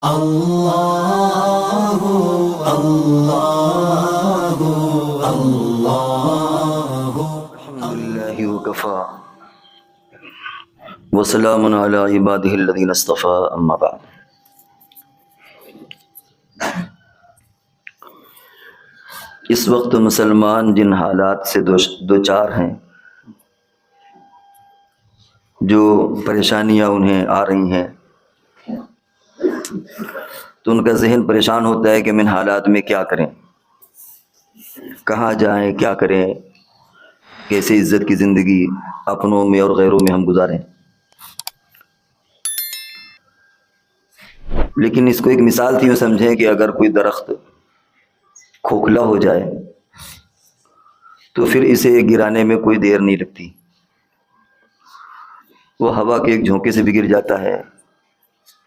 اللہ اللہ اللہ الحمدللہ وکفا وسلام علی عبادہ الذین اصطفیٰ اما بعد۔ اس وقت مسلمان جن حالات سے دوچار ہیں، جو پریشانیاں انہیں آ رہی ہیں، تو ان کا ذہن پریشان ہوتا ہے کہ ہم ان حالات میں کیا کریں، کہاں جائیں، کیا کریں، کیسے عزت کی زندگی اپنوں میں اور غیروں میں ہم گزاریں۔ لیکن اس کو ایک مثال تھی، یوں سمجھیں کہ اگر کوئی درخت کھوکھلا ہو جائے تو پھر اسے گرانے میں کوئی دیر نہیں لگتی، وہ ہوا کے ایک جھونکے سے بھی گر جاتا ہے،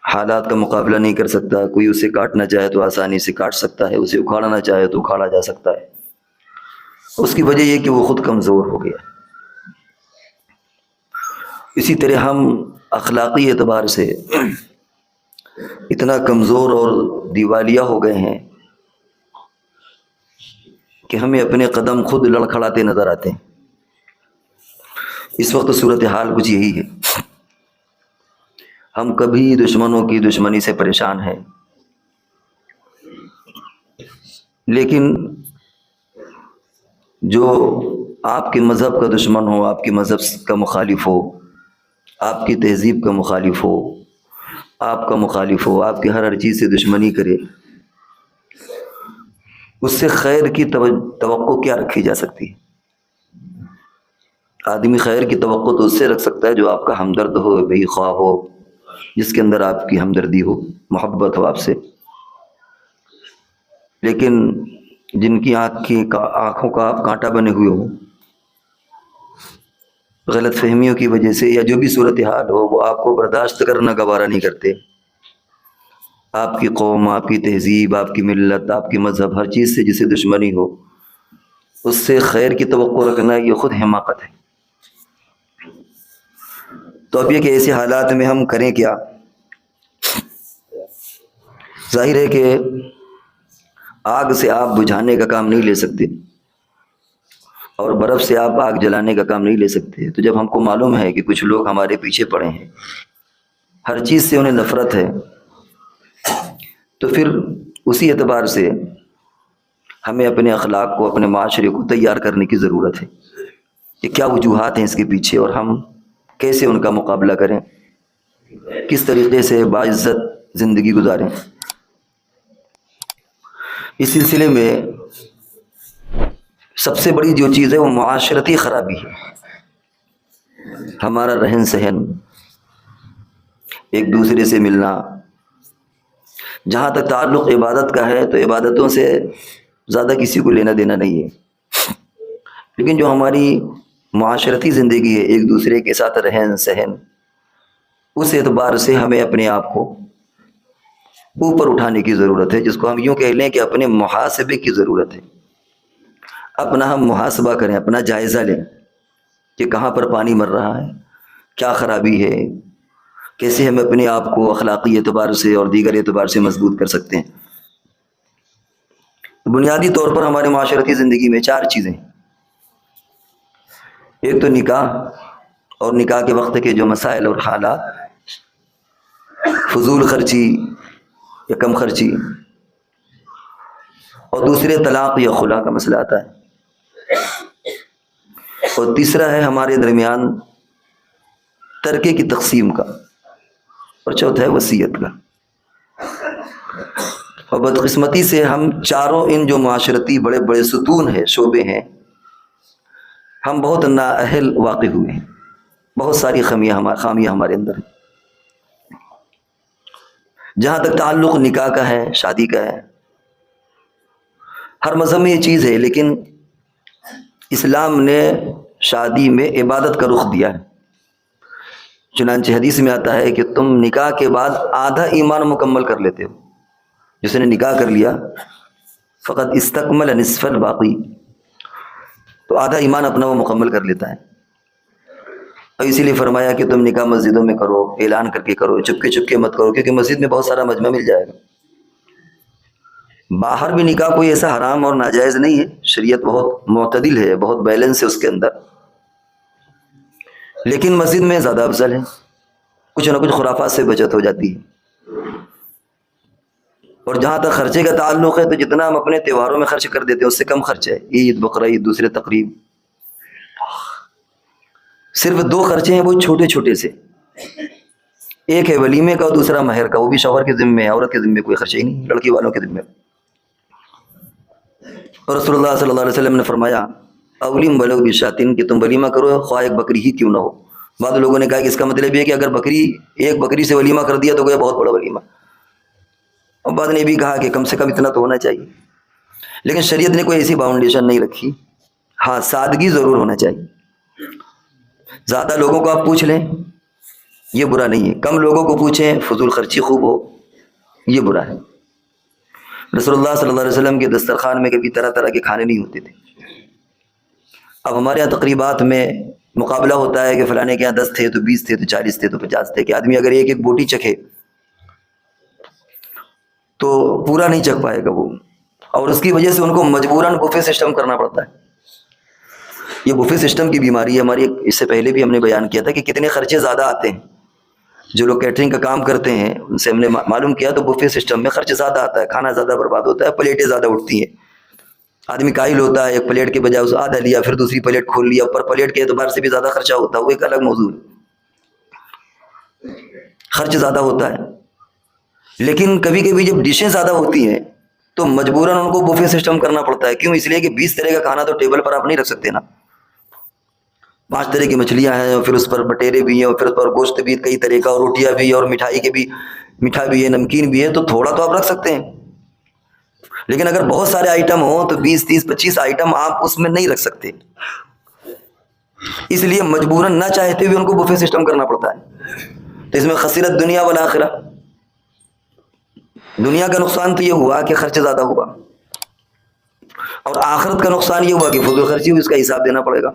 حالات کا مقابلہ نہیں کر سکتا، کوئی اسے کاٹنا چاہے تو آسانی سے کاٹ سکتا ہے، اسے اکھاڑنا چاہے تو اکھاڑا جا سکتا ہے۔ اس کی وجہ یہ کہ وہ خود کمزور ہو گیا۔ اسی طرح ہم اخلاقی اعتبار سے اتنا کمزور اور دیوالیہ ہو گئے ہیں کہ ہمیں اپنے قدم خود لڑکھڑاتے نظر آتے ہیں۔ اس وقت صورتحال کچھ یہی ہے، ہم کبھی دشمنوں کی دشمنی سے پریشان ہیں، لیکن جو آپ کے مذہب کا دشمن ہو، آپ کے مذہب کا مخالف ہو، آپ کی تہذیب کا مخالف ہو، آپ کا مخالف ہو، آپ کی ہر چیز سے دشمنی کرے، اس سے خیر کی توقع کیا رکھی جا سکتی ہے؟ آدمی خیر کی توقع تو اس سے رکھ سکتا ہے جو آپ کا ہمدرد ہو، بے خواہ ہو، جس کے اندر آپ کی ہمدردی ہو، محبت ہو آپ سے۔ لیکن جن کی آنکھوں کا آپ کانٹا بنے ہوئے ہو، غلط فہمیوں کی وجہ سے یا جو بھی صورتحال ہو، وہ آپ کو برداشت کرنا گوارا نہیں کرتے، آپ کی قوم، آپ کی تہذیب، آپ کی ملت، آپ کی مذہب، ہر چیز سے جسے دشمنی ہو، اس سے خیر کی توقع رکھنا یہ خود حماقت ہے۔ تو اب یہ کہ ایسے حالات میں ہم کریں کیا؟ ظاہر ہے کہ آگ سے آپ بجھانے کا کام نہیں لے سکتے، اور برف سے آپ آگ جلانے کا کام نہیں لے سکتے۔ تو جب ہم کو معلوم ہے کہ کچھ لوگ ہمارے پیچھے پڑے ہیں، ہر چیز سے انہیں نفرت ہے، تو پھر اسی اعتبار سے ہمیں اپنے اخلاق کو، اپنے معاشرے کو تیار کرنے کی ضرورت ہے کہ کیا وجوہات ہیں اس کے پیچھے، اور ہم کیسے ان کا مقابلہ کریں، کس طریقے سے باعزت زندگی گزاریں۔ اس سلسلے میں سب سے بڑی جو چیز ہے وہ معاشرتی خرابی ہے، ہمارا رہن سہن، ایک دوسرے سے ملنا۔ جہاں تک تعلق عبادت کا ہے تو عبادتوں سے زیادہ کسی کو لینا دینا نہیں ہے، لیکن جو ہماری معاشرتی زندگی ہے، ایک دوسرے کے ساتھ رہن سہن، اس اعتبار سے ہمیں اپنے آپ کو اوپر اٹھانے کی ضرورت ہے، جس کو ہم یوں کہہ لیں کہ اپنے محاسبے کی ضرورت ہے۔ اپنا ہم محاسبہ کریں، اپنا جائزہ لیں کہ کہاں پر پانی مر رہا ہے، کیا خرابی ہے، کیسے ہم اپنے آپ کو اخلاقی اعتبار سے اور دیگر اعتبار سے مضبوط کر سکتے ہیں۔ بنیادی طور پر ہمارے معاشرتی زندگی میں چار چیزیں، ایک تو نکاح، اور نکاح کے وقت کے جو مسائل اور حالات، فضول خرچی یا کم خرچی، اور دوسرے طلاق یا خلا کا مسئلہ آتا ہے، اور تیسرا ہے ہمارے درمیان ترکے کی تقسیم کا، اور چوتھا ہے وصیت کا۔ اور بدقسمتی سے ہم چاروں ان جو معاشرتی بڑے بڑے ستون ہیں، شعبے ہیں، ہم بہت نااہل واقع ہوئے ہیں، بہت ساری خامیاں ہمارے اندر ہیں۔ جہاں تک تعلق نکاح کا ہے، شادی کا ہے، ہر مذہب میں یہ چیز ہے، لیکن اسلام نے شادی میں عبادت کا رخ دیا ہے۔ چنانچہ حدیث میں آتا ہے کہ تم نکاح کے بعد آدھا ایمان مکمل کر لیتے ہو، جس نے نکاح کر لیا فقط استکمل نصف الباقی، تو آدھا ایمان اپنا وہ مکمل کر لیتا ہے۔ اور اسی لیے فرمایا کہ تم نکاح مسجدوں میں کرو، اعلان کر کے کرو، چپکے چپکے مت کرو، کیونکہ مسجد میں بہت سارا مجمع مل جائے گا۔ باہر بھی نکاح کوئی ایسا حرام اور ناجائز نہیں ہے، شریعت بہت معتدل ہے، بہت بیلنس ہے اس کے اندر، لیکن مسجد میں زیادہ افضل ہے، کچھ نہ کچھ خرافات سے بچت ہو جاتی ہے۔ اور جہاں تک خرچے کا تعلق ہے تو جتنا ہم اپنے تہواروں میں خرچ کر دیتے ہیں اس سے کم خرچ ہے، عید، بقرعید، دوسرے تقریب، صرف 2 خرچے ہیں وہ چھوٹے چھوٹے سے، ایک ہے ولیمے کا اور دوسرا مہر کا، وہ بھی شوہر کے ذمے ہے، عورت کے ذمے کوئی خرچہ ہی نہیں، لڑکی والوں کے ذمے۔ اور رسول اللہ صلی اللہ علیہ وسلم نے فرمایا اولیم ولو بشاتن، کہ تم ولیمہ کرو خواہ ایک بکری ہی کیوں نہ ہو۔ بعض لوگوں نے کہا کہ اس کا مطلب یہ ہے کہ اگر ایک بکری سے ولیمہ کر دیا تو گویا بہت بڑا ولیمہ، اور بعض نے بھی کہا کہ کم سے کم اتنا تو ہونا چاہیے، لیکن شریعت نے کوئی ایسی باؤنڈیشن نہیں رکھی۔ ہاں سادگی ضرور ہونا چاہیے، زیادہ لوگوں کو آپ پوچھ لیں یہ برا نہیں ہے، کم لوگوں کو پوچھیں فضول خرچی خوب ہو یہ برا ہے۔ رسول اللہ صلی اللہ علیہ وسلم کے دسترخوان میں کبھی طرح طرح کے کھانے نہیں ہوتے تھے۔ اب ہمارے یہاں تقریبات میں مقابلہ ہوتا ہے کہ فلانے کے یہاں 10 تھے تو 20 تھے تو 40 تھے تو 50 تھے، کہ آدمی اگر ایک ایک بوٹی چکھے تو پورا نہیں چکھ پائے گا وہ، اور اس کی وجہ سے ان کو مجبوراً بفے سسٹم کرنا پڑتا ہے۔ یہ بفے سسٹم کی بیماری ہے ہماری، اس سے پہلے بھی ہم نے بیان کیا تھا کہ کتنے خرچے زیادہ آتے ہیں۔ جو لوگ کیٹرنگ کا کام کرتے ہیں ان سے ہم نے معلوم کیا تو بفے سسٹم میں خرچ زیادہ آتا ہے، کھانا زیادہ برباد ہوتا ہے، پلیٹیں زیادہ اٹھتی ہیں، آدمی قائل ہوتا ہے ایک پلیٹ کے بجائے اسے آدھا لیا، پھر دوسری پلیٹ کھول لیا، پر پلیٹ کے اعتبار سے بھی زیادہ خرچہ ہوتا ہے، وہ ایک الگ موضوع ہے، خرچ زیادہ ہوتا ہے۔ لیکن کبھی کبھی جب ڈشیں زیادہ ہوتی ہیں تو مجبوراً ان کو بفے سسٹم کرنا پڑتا ہے، کیوں؟ اس لیے کہ 20 طرح کا کھانا تو ٹیبل پر آپ نہیں رکھ سکتے نا، 5 طرح کی مچھلیاں ہیں، اور پھر اس پر بٹیرے بھی ہیں، اور پھر اس پر گوشت بھی کئی طرح کا، اور روٹیاں بھی، اور مٹھائی کے بھی، میٹھا بھی ہے، نمکین بھی ہے، تو تھوڑا تو آپ رکھ سکتے ہیں، لیکن اگر بہت سارے آئٹم ہوں تو 20 30 25 آئٹم آپ اس میں نہیں رکھ سکتے، اس لیے مجبوراً نہ چاہتے ہوئے ان کو بفے سسٹم کرنا پڑتا ہے۔ تو اس میں خسرت دنیا والآخرہ، دنیا کا نقصان تو یہ ہوا کہ خرچ زیادہ ہوا، اور آخرت کا نقصان یہ ہوا کہ فضول خرچی ہوئی، اس کا حساب دینا پڑے گا۔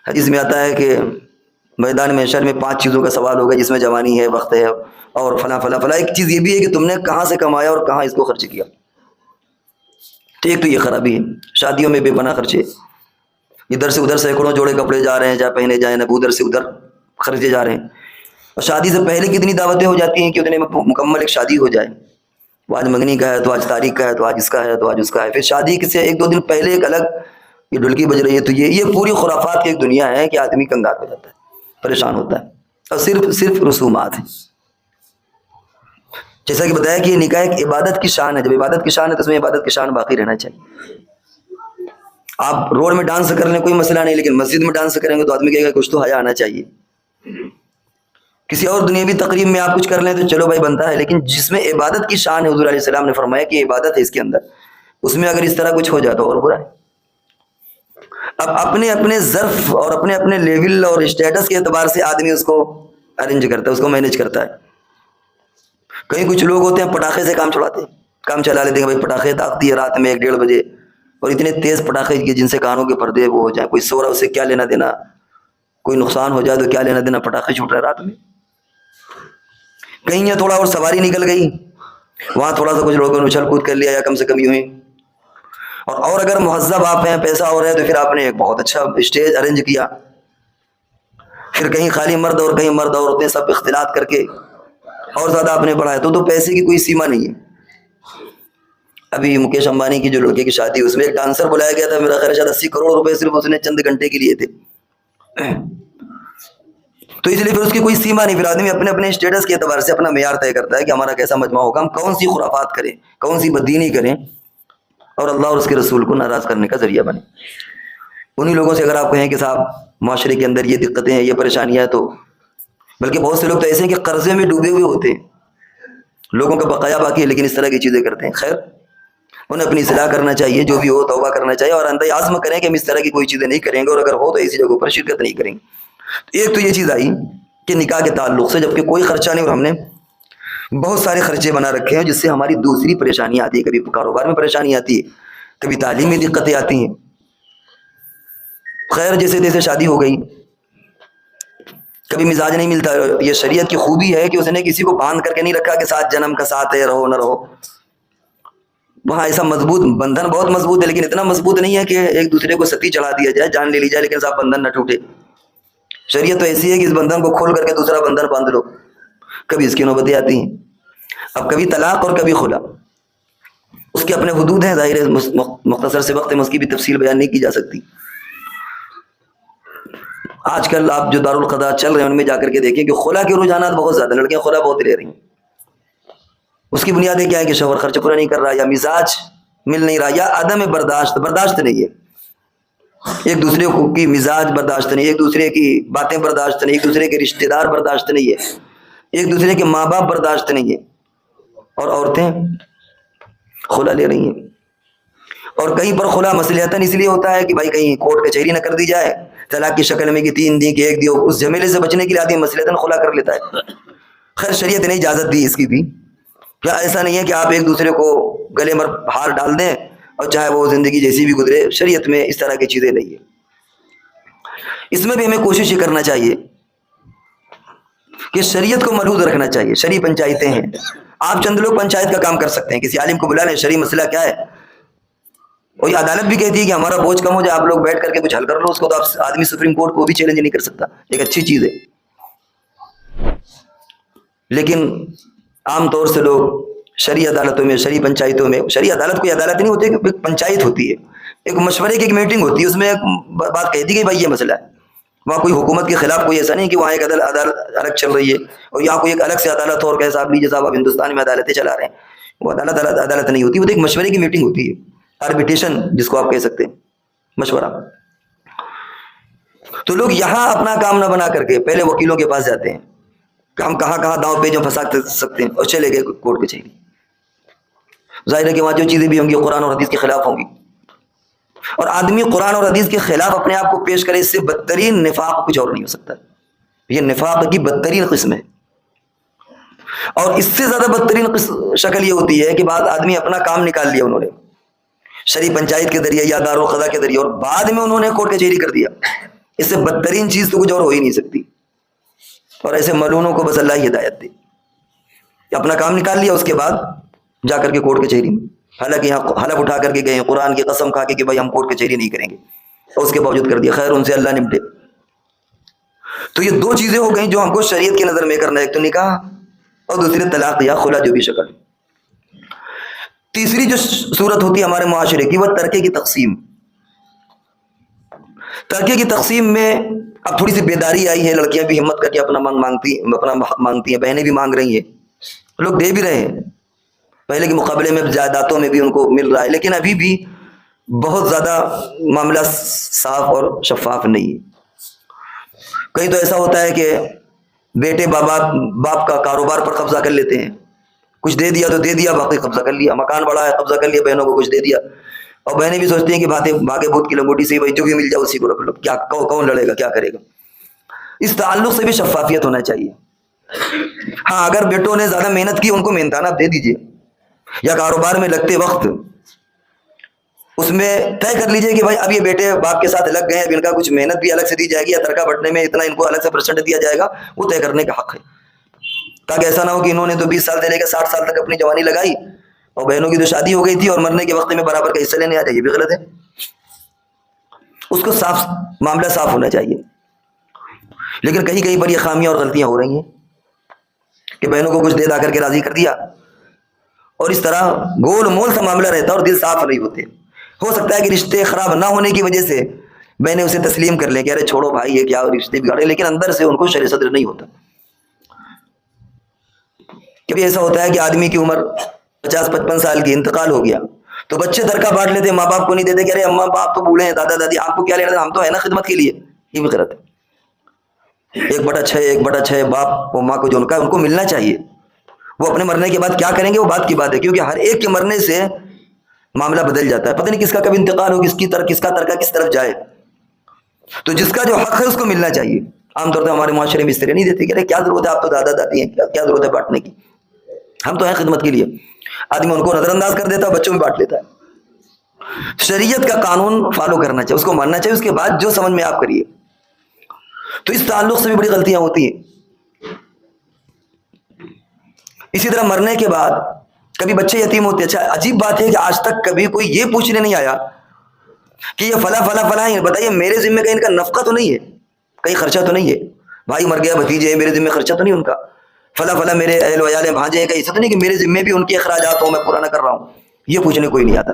حدیث میں آتا ہے کہ میدان محشر میں 5 چیزوں کا سوال ہوگا، جس میں جوانی ہے، وقت ہے، اور فلاں فلاں فلاں۔ ایک چیز یہ بھی ہے کہ تم نے کہاں سے کمایا اور کہاں اس کو خرچ کیا۔ تو ایک تو یہ خرابی ہے، شادیوں میں بے پناہ خرچے، ادھر سے ادھر سینکڑوں جوڑے کپڑے جا رہے ہیں، جہاں پہنے جائیں نہ، ادھر سے ادھر خرچے جا رہے ہیں، اور شادی سے پہلے کتنی دعوتیں ہو جاتی ہیں کہ اتنے میں مکمل ایک شادی ہو جائے، وہ آج منگنی کا ہے تو آج تاریخ کا ہے تو آج اس کا ہے تو آج اس کا ہے، پھر شادی سے 1 2 دن پہلے ایک الگ یہ ڈھولکی بج رہی ہے، تو یہ پوری خرافات کی ایک دنیا ہے کہ آدمی کنگال ہو جاتا ہے، پریشان ہوتا ہے، اور صرف رسومات ہیں۔ جیسا کہ بتایا کہ یہ نکاح ایک عبادت کی شان ہے، جب عبادت کی شان ہے تو اس میں عبادت کی شان باقی رہنا چاہیے۔ آپ روڈ میں ڈانس کر لیں کوئی مسئلہ نہیں، لیکن مسجد میں ڈانس کریں گے تو آدمی کہے گا کچھ تو حیا آنا چاہیے۔ کسی اور دنیاوی تقریب میں آپ کچھ کر لیں تو چلو بھائی بنتا ہے، لیکن جس میں عبادت کی شان ہے، حضور علیہ السلام نے فرمایا کہ عبادت ہے اس کے اندر، اس میں اگر اس طرح کچھ ہو جائے تو اور برا ہے۔ اب اپنے اپنے ظرف اور اپنے اپنے لیول اور اسٹیٹس کے اعتبار سے آدمی اس کو ارینج کرتا ہے، اس کو مینیج کرتا ہے۔ کہیں کچھ لوگ ہوتے ہیں پٹاخے سے کام چلاتے ہیں، کام چلا لیتے ہیں، بھائی پٹاخے داغتی ہے رات میں 1 1:30 بجے، اور اتنے تیز پٹاخے کہ جن سے کانوں کے پردے وہ ہو جائیں، کوئی سو رہا اس سے کیا لینا دینا، کوئی نقصان ہو جائے تو کیا لینا دینا، پٹاخے چھوٹ رہے رات میں۔ کہیں یہ تھوڑا اور سواری نکل گئی، وہاں تھوڑا سا کچھ لوگوں نے اچھل کود کر لیا، یا کم سے کم یوں ہی، اور اگر مہذب آپ ہیں، پیسہ اور ہے، تو پھر آپ نے ایک بہت اچھا اسٹیج ارینج کیا، پھر کہیں خالی مرد اور کہیں مرد عورتیں سب اختلاط کر کے اور زیادہ آپ نے بڑھایا، تو پیسے کی کوئی سیما نہیں ہے۔ ابھی مکیش امبانی کی جو لڑکے کی شادی، اس میں ایک ڈانسر بلایا گیا تھا، میرا خیال ہے 80 کروڑ روپے صرف اس نے چند گھنٹے کے لیے تھے، تو اس لیے پھر اس کی کوئی سیما نہیں، پھر آدمی اپنے اپنے اسٹیٹس کے اعتبار سے اپنا معیار طے کرتا ہے کہ ہمارا کیسا مجمع ہوگا، ہم کون سی خرافات کریں، کون سی بددینی کریں، اور اللہ اور اس کے رسول کو ناراض کرنے کا ذریعہ بنے۔ انہی لوگوں سے اگر آپ کہیں کہ صاحب معاشرے کے اندر یہ دقتیں ہیں، یہ پریشانیاں ہیں، تو بلکہ بہت سے لوگ تو ایسے ہیں کہ قرضے میں ڈوبے ہوئے ہوتے ہیں، لوگوں کا بقایا باقی ہے لیکن اس طرح کی چیزیں کرتے ہیں۔ خیر، انہیں اپنی اصلاح کرنا چاہیے، جو بھی ہو توبہ کرنا چاہیے، اور اندر عزم کریں کہ ہم اس طرح کی کوئی چیزیں نہیں کریں گے، اور اگر ہو تو ایسی جگہوں پر شرکت نہیں کریں گے۔ ایک تو یہ چیز آئی کہ نکاح کے تعلق سے، جبکہ کوئی خرچہ نہیں اور ہم نے بہت سارے خرچے بنا رکھے ہیں، جس سے ہماری دوسری پریشانیاں آتی ہے، کبھی کاروبار میں پریشانی آتی ہے، کبھی تعلیم میں دقتیں آتی ہیں۔ خیر، جیسے تیسے شادی ہو گئی، کبھی مزاج نہیں ملتا. یہ شریعت کی خوبی ہے کہ اس نے کسی کو باندھ کر کے نہیں رکھا کہ 7 جنم کا ساتھ ہے، رہو نہ رہو. وہاں ایسا مضبوط بندھن بہت مضبوط ہے، لیکن اتنا مضبوط نہیں ہے کہ ایک دوسرے کو ستی چڑھا دیا جائے، جان لے لی جائے، لیکن صاحب بندھن نہ ٹوٹے. شریعت تو ایسی ہے کہ اس بندھن کو کھول کر کے دوسرا بندھن باندھ لو. کبھی اس کی نوبتیں آتی ہیں. اب کبھی طلاق اور کبھی خلا، اس کے اپنے حدود ہیں. ظاہر ہے مختصر سے وقت میں اس کی بھی تفصیل بیان نہیں کی جا سکتی. آج کل آپ جو دارالقضاء چل رہے ہیں ان میں جا کر کے دیکھیں کہ خلا کے رجحانات بہت زیادہ، لڑکیاں خلا بہت لے رہی ہیں. اس کی بنیادیں کیا ہے کہ شوہر خرچ پورا نہیں کر رہا، یا مزاج مل نہیں رہا، یا عدم برداشت نہیں ہے. ایک دوسرے کی مزاج برداشت نہیں، ایک دوسرے کی باتیں برداشت نہیں، ایک دوسرے کے رشتہ دار برداشت نہیں ہے، ایک دوسرے کے ماں باپ برداشت نہیں ہے، اور عورتیں خلا لے رہی ہیں. اور کہیں پر خلا مصلحتاً اس لیے ہوتا ہے کہ بھائی کہیں کورٹ کچہری نہ کر دی جائے طلاق کی شکل میں کہ 3 دی کہ 1 دی، اس جھمیلے سے بچنے کے لیے آدمی مصلحتاً خلا کر لیتا ہے. خیر شریعت نے اجازت دی اس کی بھی. کیا ایسا نہیں ہے کہ آپ ایک دوسرے کو گلے میں ہار ڈال دیں اور چاہے وہ زندگی جیسی بھی گزرے. شریعت میں اس طرح کی چیزیں نہیں ہیں. اس میں بھی ہمیں کوشش یہ کرنا چاہیے کہ شریعت کو ملحوظ رکھنا چاہیے. شرعی پنچایتیں ہیں، آپ چند لوگ پنچایت کا کام کر سکتے ہیں. کسی عالم کو بلا لیں، شرعی مسئلہ کیا ہے. اور یہ عدالت بھی کہتی ہے کہ ہمارا بوجھ کم ہو جائے، آپ لوگ بیٹھ کر کے کچھ حل کر لو اس کو. تو آپ آدمی سپریم کورٹ کو بھی چیلنج نہیں کر سکتا. ایک اچھی چیز ہے. لیکن عام طور سے لوگ شرعی عدالتوں میں، شرعی پنچایتوں میں، شرعی عدالت کوئی عدالت نہیں ہوتی، ایک پنچایت ہوتی ہے، ایک مشورے کی ایک میٹنگ ہوتی ہے. اس میں ایک بات کہہ دی کہ بھائی یہ مسئلہ ہے. وہاں کوئی حکومت کے خلاف کوئی ایسا نہیں کہ وہاں ایک عدالت الگ چل رہی ہے اور یہاں کوئی ایک الگ سے عدالت اور کہ صاحب لیجیے صاحب آپ ہندوستان میں عدالتیں چلا رہے ہیں. وہ عدالت نہیں ہوتی، وہ ایک مشورے کی میٹنگ ہوتی ہے. آربیٹریشن جس کو آپ کہہ سکتے ہیں، مشورہ. تو لوگ یہاں اپنا کام نہ بنا کر کے پہلے وکیلوں کے پاس جاتے ہیں کہ ہم کہاں کہاں داؤں پیچ میں پھنسا سکتے ہیں، اور چلے گئے کورٹ کچہری. ظاہر ہے کہ وہاں جو چیزیں بھی ہوں گی قرآن اور حدیث کے خلاف ہوں گی. اور آدمی قرآن اور حدیث کے خلاف اپنے آپ کو پیش کرے، اس سے بدترین نفاق کچھ اور نہیں ہو سکتا. یہ نفاق کی بدترین قسم ہے. اور اس سے زیادہ بدترین شکل یہ ہوتی ہے کہ بعض آدمی اپنا کام نکال لیا انہوں نے شرعی پنچایت کے ذریعے یا دارالقضاء کے ذریعے، اور بعد میں انہوں نے کورٹ کچہری کر دیا. اس سے بدترین چیز تو کچھ اور ہو ہی نہیں سکتی. اور ایسے ملعونوں کو بس اللہ ہی ہدایت دے کہ اپنا کام نکال لیا، اس کے بعد جا کر کے کورٹ کچہری میں، حالانکہ یہاں حلف اٹھا کر کے گئے ہیں، قرآن کی قسم کھا کے کہ بھائی ہم کورٹ کچہری نہیں کریں گے، اور اس کے باوجود کر دیا. خیر ان سے اللہ نمٹے. تو یہ 2 چیزیں ہو گئیں جو ہم کو شریعت کی نظر میں کرنا ہے، ایک تو نکاح اور دوسری طلاق یا خلا جو بھی شکل. تیسری جو صورت ہوتی ہے ہمارے معاشرے کی، وہ ترکے کی تقسیم. ترکے کی تقسیم میں اب تھوڑی سی بیداری آئی ہے. لڑکیاں بھی ہمت کر کے اپنا مانگتی ہیں، بہنیں بھی مانگ رہی ہیں، لوگ دے بھی رہے ہیں. پہلے کے مقابلے میں جائیدادوں میں بھی ان کو مل رہا ہے، لیکن ابھی بھی بہت زیادہ معاملہ صاف اور شفاف نہیں ہے. کہیں تو ایسا ہوتا ہے کہ بیٹے باپ کا کاروبار پر قبضہ کر لیتے ہیں. کچھ دے دیا تو دے دیا، باقی قبضہ کر لیا. مکان بڑا ہے، قبضہ کر لیا، بہنوں کو کچھ دے دیا. اور بہنیں بھی سوچتی ہیں کہ بھاگے بھوت کی لنگوٹی سے بھائی جو بھی مل جائے اسی کو رکھ لو. کیا کون لڑے گا، کیا کرے گا. اس تعلق سے بھی شفافیت ہونا چاہیے. ہاں اگر بیٹوں نے زیادہ محنت کی ان کو محنتانہ دے دیجیے، یا کاروبار میں لگتے وقت اس میں طے کر لیجئے کہ بھائی اب یہ بیٹے باپ کے ساتھ لگ گئے ہیں، اب ان کا کچھ محنت بھی الگ سے دی جائے گی، یا ترکہ بٹنے میں اتنا ان کو الگ سے پرسنٹ دیا جائے گا. وہ طے کرنے کا حق ہے، تاکہ ایسا نہ ہو کہ انہوں نے تو 20 سال سے لے کے 60 سال تک اپنی جوانی لگائی اور بہنوں کی تو شادی ہو گئی تھی اور مرنے کے وقت میں برابر کا حصہ لینے آ جائے. یہ بھی غلط ہے. اس کو صاف معاملہ صاف ہونا چاہیے. لیکن کہیں پر یہ خامیاں اور غلطیاں ہو رہی ہیں کہ بہنوں کو کچھ دے دا کر کے راضی کر دیا، اور اس طرح گول مول سا معاملہ رہتا ہے اور دل صاف نہیں ہوتے. ہو سکتا ہے کہ رشتے خراب نہ ہونے کی وجہ سے بہنیں اسے تسلیم کر لیں کہ ارے چھوڑو بھائی یہ کیا رشتے بگاڑے، لیکن اندر سے ان کو شرع صدر نہیں ہوتا. کبھی ایسا ہوتا ہے کہ آدمی کی عمر 50-55 سال کی، انتقال ہو گیا، تو بچے ترکہ بانٹ لیتے، ماں باپ کو نہیں دیتے کہ ارے اماں باپ تو بوڑھے ہیں، دادا دادی آپ کو کیا لینا، ہم تو ہے نا خدمت کے لیے. یہ بھی غلط ہے. 1/6 باپ اور ماں کو جو ان کا ان کو ملنا چاہیے. وہ اپنے مرنے کے بعد کیا کریں گے وہ بات کی بات ہے، کیونکہ ہر ایک کے مرنے سے معاملہ بدل جاتا ہے. پتہ نہیں کس کا کب انتقال ہو، کس کا ترکہ کس طرف جائے. تو جس کا جو حق ہے اس کو ملنا چاہیے. عام طور پر ہمارے معاشرے میں اس طرح نہیں دیتے کہ ارے کیا ضرورت ہے، آپ تو دادا دادی ہیں، کیا ضرورت ہے بانٹنے کی، ہم تو ہیں خدمت کے لیے. آدمی ان کو نظر انداز کر دیتا ہے، بچوں میں بانٹ لیتا ہے. شریعت کا قانون فالو کرنا چاہیے، اس کو ماننا چاہیے، اس کے بعد جو سمجھ میں آپ کریے. تو اس تعلق سے بھی بڑی غلطیاں ہوتی ہیں. اسی طرح مرنے کے بعد کبھی بچے یتیم ہوتے ہیں. اچھا عجیب بات ہے کہ آج تک کبھی کوئی یہ پوچھنے نہیں آیا کہ یہ فلاں فلاں فلاں ہے، بتائیے میرے ذمہ کا ان کا نفقہ تو نہیں ہے، کہیں خرچہ تو نہیں ہے، بھائی مر گیا بھتیجے ہیں میرے ذمہ خرچہ تو نہیں ان کا، فلاں فلاں میرے اہل و عیال ہیں بھانجے ہیں، کہیں ایسا تو نہیں کہ میرے ذمہ بھی ان کے اخراجات ہوں میں پورا نہ کر رہا ہوں. یہ پوچھنے کوئی نہیں آتا،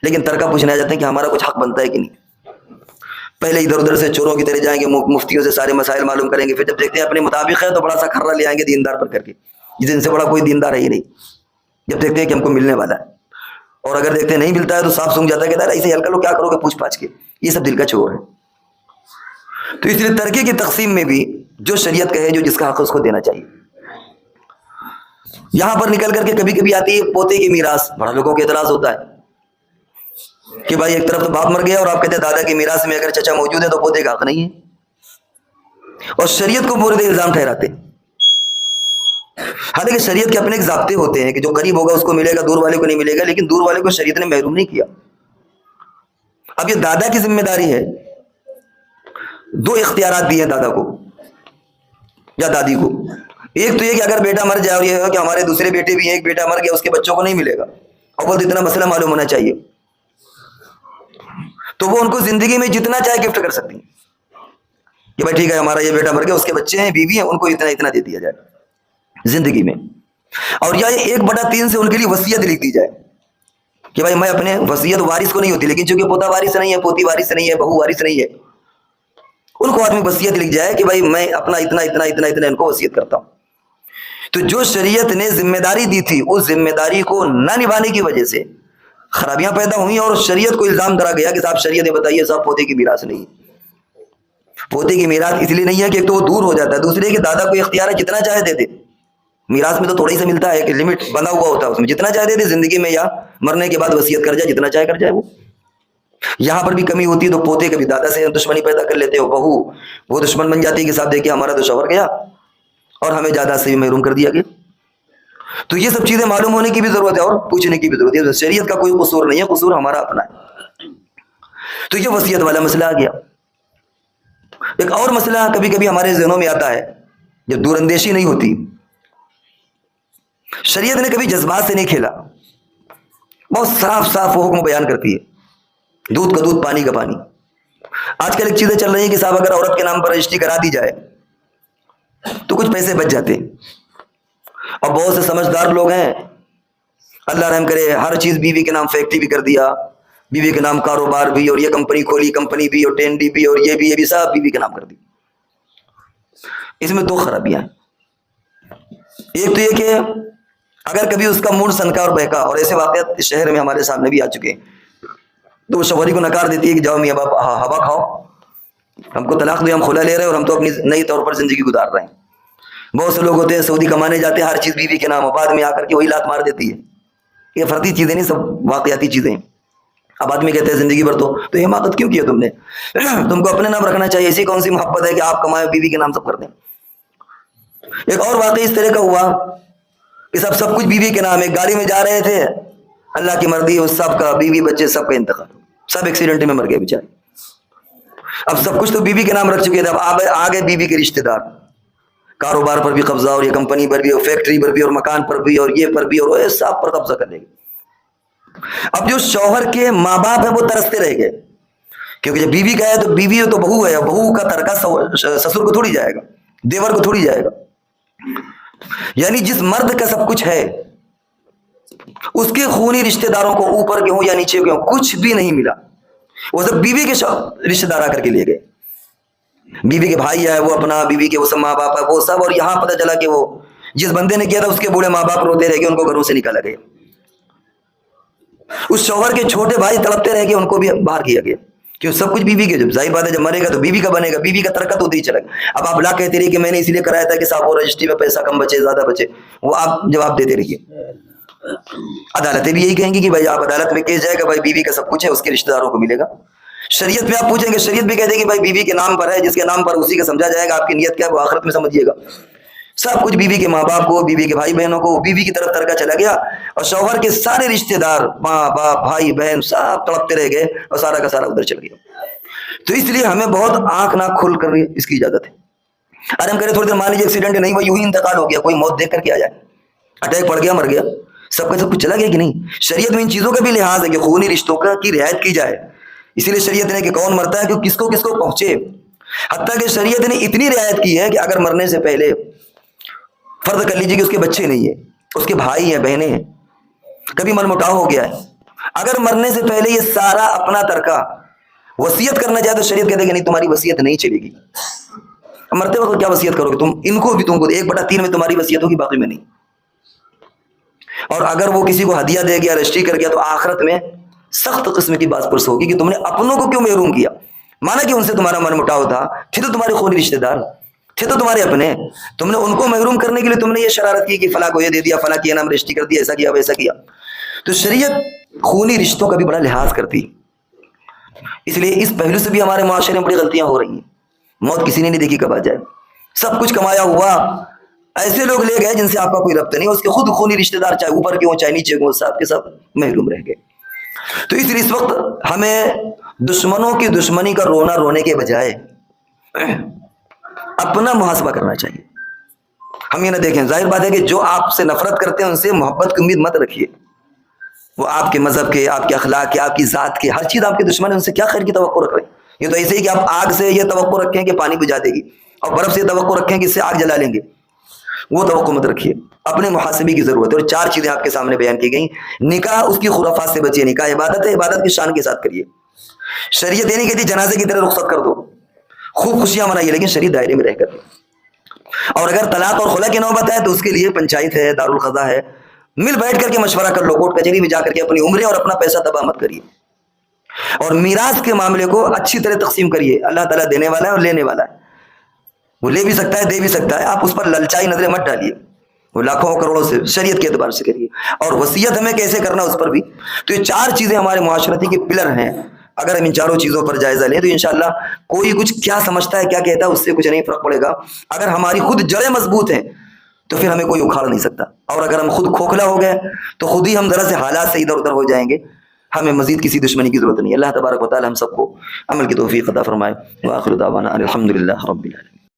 لیکن ترکہ پوچھنے آ جاتے ہیں کہ ہمارا کچھ حق بنتا ہے کہ نہیں. پہلے ادھر ادھر سے چوروں کی طرح جائیں گے، مفتیوں سے سارے مسائل معلوم کریں گے، پھر جب دیکھتے ہیں اپنے مطابق ہے تو بڑا سا کھرا لے آئیں گے دیندار پر کر کے، جن سے بڑا کوئی دیندار ہے ہی نہیں. جب دیکھتے ہیں کہ ہم کو ملنے والا ہے، اور اگر دیکھتے ہیں نہیں ملتا ہے تو صاف سونگ جاتا ہے کہ ایسے ہلکا لو کیا کرو گے پوچھ پاچھ کے، یہ سب دل کا چور ہے. تو اس لیے ترکے کی تقسیم میں بھی جو شریعت کہے جو جس کا حق اس کو دینا چاہیے. یہاں پر نکل کر کے کبھی کبھی آتی ہے پوتے کی میراث. بڑا لوگوں کو اعتراض ہوتا ہے کہ بھائی ایک طرف تو باپ مر گیا اور آپ کہتے ہیں دادا کی میراث میں اگر چچا موجود ہے تو پوتے کا حق نہیں ہے، اور شریعت کو مورد الزام ٹھہراتے. حالانکہ شریعت کے اپنے ایک ضابطے ہوتے ہیں کہ جو قریب ہوگا اس کو ملے گا، دور والے کو نہیں ملے گا، لیکن دور والے کو شریعت نے محروم نہیں کیا. اب یہ دادا کی ذمہ داری ہے، دو اختیارات دیے ہیں دادا کو یا دادی کو. ایک تو یہ کہ اگر بیٹا مر جائے اور یہ ہے کہ ہمارے دوسرے بیٹے بھی ہیں، ایک بیٹا مر گیا اس کے بچوں کو نہیں ملے گا، اور بہت اتنا مسئلہ معلوم ہونا چاہیے، تو وہ ان کو زندگی میں جتنا چاہے گفٹ کر سکتی ہیں کہ بھائی ٹھیک ہے ہمارا یہ بیٹا مر گیا، اس کے بچے ہیں بیوی ہیں، ان کو اتنا اتنا دے دیا جائے زندگی میں. اور یا 1/3 سے ان کے لیے وصیت لکھ دی جائے کہ بھائی میں اپنے وصیت وارث کو نہیں ہوتی، لیکن چونکہ پوتا وارث نہیں ہے، پوتی وارث نہیں ہے، بہو وارث نہیں ہے، ان کو آدمی وصیت لکھ جائے کہ بھائی میں اپنا اتنا اتنا اتنا اتنا ان کو وصیت کرتا ہوں. تو جو شریعت نے ذمہ داری دی تھی اس ذمہ داری کو نہ نبھانے کی وجہ سے خرابیاں پیدا ہوئیں، اور شریعت کو الزام کرا گیا کہ صاحب شریعت بتائیے صاحب پوتے کی میراث نہیں ہے. پوتے کی میراث اس لیے نہیں ہے کہ ایک تو وہ دور ہو جاتا ہے، دوسرے کہ دادا کو اختیار ہے جتنا چاہے دے دے. میراث میں تو تھوڑا ہی سا ملتا ہے کہ لمٹ بنا ہوا ہوتا ہے اس میں، جتنا چاہے دے دے زندگی میں یا مرنے کے بعد وصیت کر جائے، جتنا چاہے کر جائے. وہ یہاں پر بھی کمی ہوتی ہے تو پوتے کبھی دادا سے دشمنی پیدا کر لیتے ہو، بہو وہ دشمن بن جاتی ہے کہ صاحب دیکھیے ہمارا تو شوہر گیا اور ہمیں جائیداد سے بھی محروم کر دیا گیا. تو یہ سب چیزیں معلوم ہونے کی بھی ضرورت ہے اور پوچھنے کی بھی ضرورت ہے. شریعت کا کوئی قصور نہیں ہے، قصور ہمارا اپنا ہے. تو یہ وصیت والا مسئلہ آ گیا. ایک اور مسئلہ کبھی کبھی ہمارے ذہنوں میں آتا ہے جب دور اندیشی نہیں ہوتی. شریعت نے کبھی جذبات سے نہیں کھیلا، بہت صاف صاف وہ حکم بیان کرتی ہے، دودھ کا دودھ پانی کا پانی. آج کل ایک چیزیں چل رہی ہیں کہ صاحب اگر عورت کے نام پر رجسٹری کرا دی جائے تو کچھ پیسے بچ جاتے ہیں، اور بہت سے سمجھدار لوگ ہیں اللہ رحم کرے ہر چیز بیوی کے نام فیکٹری بھی کر دیا، بیوی کے نام کاروبار بھی، اور یہ کمپنی کھولی کمپنی بھی، اور ٹینڈی بھی، اور یہ بھی سب بیوی کے نام کر دی. اس میں دو خرابیاں ہیں. ایک تو یہ کہ اگر کبھی اس کا موڈ سنکا اور بہکا، اور ایسے واقعات اس شہر میں ہمارے سامنے بھی آ چکے ہیں، تو وہ شوہری کو نکار دیتی ہے کہ جاؤ میاں باپ ہوا کھاؤ، ہم کو طلاق دو، ہم خلا لے رہے ہیں اور ہم تو اپنی نئی طور پر زندگی گزار رہے ہیں. بہت سے لوگ ہوتے ہیں سعودی کمانے جاتے ہیں، ہر چیز بیوی کے نام، اور بعد میں آ کر کے وہی لات مار دیتی ہے. یہ فردی چیزیں نہیں، سب واقعاتی چیزیں ہیں. اب آدمی کہتے ہیں زندگی بھر تو حماقت کیوں کیا تم نے، تم کو اپنے نام رکھنا چاہیے، ایسی کون سی محبت ہے کہ آپ کمائے بیوی کے نام سب کر دیں. ایک اور واقعہ اس طرح کا ہوا کہ سب کچھ بیوی کے نام ہے. گاڑی میں جا رہے تھے، اللہ کی مرضی اس سب کا بیوی بچے سب کا انتقال، سب ایکسیڈنٹ میں مر گئے بیچارے. اب سب کچھ تو بیوی کے نام رکھ چکے تھے، اب آگے بیوی کے رشتہ دار، کاروبار پر بھی قبضہ، اور یہ کمپنی پر بھی، اور فیکٹری پر بھی، اور مکان پر بھی، اور یہ پر بھی، اور وہ سب پر قبضہ کر لے گے. اب جو شوہر کے ماں باپ ہیں وہ ترستے رہ گئے، کیونکہ جب بیوی کا ہے تو بیوی تو بہو ہے، بہو کا ترکہ سسر کو تھوڑی جائے گا، دیور کو تھوڑی جائے گا. یعنی جس مرد کا سب کچھ ہے اس کے خونی رشتہ داروں کو اوپر کے ہوں یا نیچے کے ہوں کچھ بھی نہیں ملا، وہ سب بیوی کے رشتہ دار آ کر کے لے گئے. بیوی کے بھائی ہے وہ اپنا، بیوی کے وہ سب ماں باپ ہے وہ سب، اور یہاں پتہ چلا کہ وہ جس بندے نے کیا تھا اس کے بوڑھے ماں باپ روتے رہ گئے، ان کو گھروں سے نکالا گیا. اس شوہر کے چھوٹے بھائی تڑپتے رہ گئے، ان کو بھی باہر کیا گیا، کہ سب کچھ بیوی کے. جب ظاہر بات ہے جب مرے گا تو بیوی کا بنے گا، بیوی کا ترکہ تو ہوتے ہی چلا گا. اب آپ لا کہتے رہیے کہ میں نے اس لیے کرایا تھا کہ صاحب وہ رجسٹری میں پیسہ کم بچے زیادہ بچے، وہ آپ جواب دیتے رہیے. عدالتیں بھی یہی کہیں گی کہ بھائی آپ عدالت میں کیس جائے گا، بھائی بیوی کا سب کچھ ہے اس کے رشتہ داروں کو ملے گا. شریعت میں آپ پوچھیں گے، شریعت بھی کہہ دے گی بھائی بیوی کے نام پر ہے، جس کے نام پر اسی کا سمجھا جائے گا، آپ کی نیت کیا ہے وہ آخرت میں سمجھیے گا. سب کچھ بیوی کے ماں باپ کو، بیوی کے بھائی بہنوں کو، بیوی کی طرف ترکہ چلا گیا، اور شوہر کے سارے رشتہ دار ماں باپ بھائی بہن سب تڑپتے رہ گئے، اور سارا کا سارا ادھر چل گیا. تو اس لیے ہمیں بہت آنکھ ناک کھول کر اس کی اجازت ہے. ارے ہم کرے تھوڑی دیر مان لیجیے ایکسیڈنٹ نہیں ہوا، یوں ہی انتقال ہو گیا، کوئی موت دیکھ کر کے آ جائے، اٹیک پڑ گیا مر گیا، سب کا سب کچھ چلا گیا کہ نہیں. شریعت میں ان چیزوں کا بھی لحاظ ہے کہ خونی رشتوں کا کی رعایت کی جائے. اسی لیے شریعت نے کہ کون مرتا ہے کہ کس کو پہنچے. حتیٰ کہ شریعت نے اتنی رعایت کی ہے کہ اگر مرنے سے پہلے فرض کر لیجیے کہ اس کے بچے نہیں ہیں، اس کے بھائی ہیں، بہنیں ہیں، کبھی من مٹاؤ ہو گیا ہے، اگر مرنے سے پہلے یہ سارا اپنا ترکہ وصیت کرنا چاہے تو شریعت کہتے ہیں کہ نہیں، تمہاری وصیت نہیں چلے گی. مرتے وقت کیا وصیت کرو گے تم؟ ان کو بھی تم کو 1/3 میں تمہاری وصیت ہوگی، باقی میں نہیں. اور اگر وہ کسی کو ہدیہ دے گیا، رجسٹری کر گیا، تو آخرت میں سخت قسم کی بات پرس ہوگی کہ تم نے اپنوں کو کیوں محروم کیا. مانا کہ ان سے تمہارا من مٹاؤ تھا، تھے تو تمہارے خونی رشتہ دار، تھے تو تمہارے اپنے، تم نے ان کو محروم کرنے کے لیے تم نے یہ شرارت کی کہ فلاں کو یہ دے دیا، فلاں کی نام رجسٹری کر دیا، ایسا کیا ویسا کیا. تو شریعت خونی رشتوں کا بھی بڑا لحاظ کرتی. اس لیے اس پہلو سے بھی ہمارے معاشرے میں بڑی غلطیاں ہو رہی ہیں. موت کسی نے نہیں دیکھی کب آ جائے. سب کچھ کمایا ہوا ایسے لوگ لے گئے جن سے آپ کا کوئی ربط نہیں، اس کے خود خونی رشتہ دار چاہے اوپر کے ہوں چاہے نیچے کے ہوں، سب کے سب محروم رہ گئے. تو اس لیے اس وقت ہمیں دشمنوں کی دشمنی کا رونا رونے کے بجائے اپنا محاسبہ کرنا چاہیے. ہم یہ نہ دیکھیں، ظاہر بات ہے کہ جو آپ سے نفرت کرتے ہیں ان سے محبت کی امید مت رکھیے. وہ آپ کے مذہب کے، آپ کے اخلاق کے، آپ کی ذات کے، ہر چیز آپ کے دشمن ہے، ان سے کیا خیر کی توقع رکھ رہے ہیں. یہ تو ایسے ہی کہ آپ آگ سے یہ توقع رکھیں کہ پانی بجھا دے گی، اور برف سے یہ توقع رکھیں کہ اس سے آگ جلا لیں گے. وہ توقع مت رکھیے. اپنے محاسبے کی ضرورت ہے. اور 4 چیزیں آپ کے سامنے بیان کی گئیں. نکاح اس کی خرافات سے بچیے. نکاح عبادت ہے، عبادت کی شان کے ساتھ کریے. شریعت یہ نہیں کہتی جنازے کی طرح رخصت کر دو، خوب خوشیاں منائیے، لیکن شریعت دائرے میں رہ کر. اور اگر طلاق اور خلا کی نوبت ہے تو اس کے لیے پنچایت ہے، دارالقضا ہے، مل بیٹھ کر کے مشورہ کر لو، کورٹ کچہری میں جا کر کے اپنی عمریں اور اپنا پیسہ تباہ مت کریے. اور میراث کے معاملے کو اچھی طرح تقسیم کریے. اللہ تعالیٰ دینے والا ہے اور لینے والا ہے، وہ لے بھی سکتا ہے دے بھی سکتا ہے. آپ اس پر للچائی نظریں مت ڈالیے. وہ لاکھوں کروڑوں سے شریعت کے اعتبار سے کریے. اور وصیت ہمیں کیسے کرنا اس پر بھی. تو یہ 4 چیزیں ہمارے معاشرتی کے پلر ہیں. اگر ہم ان 4 چیزوں پر جائزہ لیں تو انشاءاللہ کوئی کچھ کیا سمجھتا ہے کیا کہتا ہے اس سے کچھ نہیں فرق پڑے گا. اگر ہماری خود جڑیں مضبوط ہیں تو پھر ہمیں کوئی اکھاڑ نہیں سکتا. اور اگر ہم خود کھوکھلا ہو گئے تو خود ہی ہم ذرا سے حالات سے ادھر ادھر ہو جائیں گے. ہمیں مزید کسی دشمنی کی ضرورت نہیں. اللہ تبارک و تعالی ہم سب کو عمل کی توفیق عطا فرمائے. وآخر دعوانا الحمدللہ رب العالمین.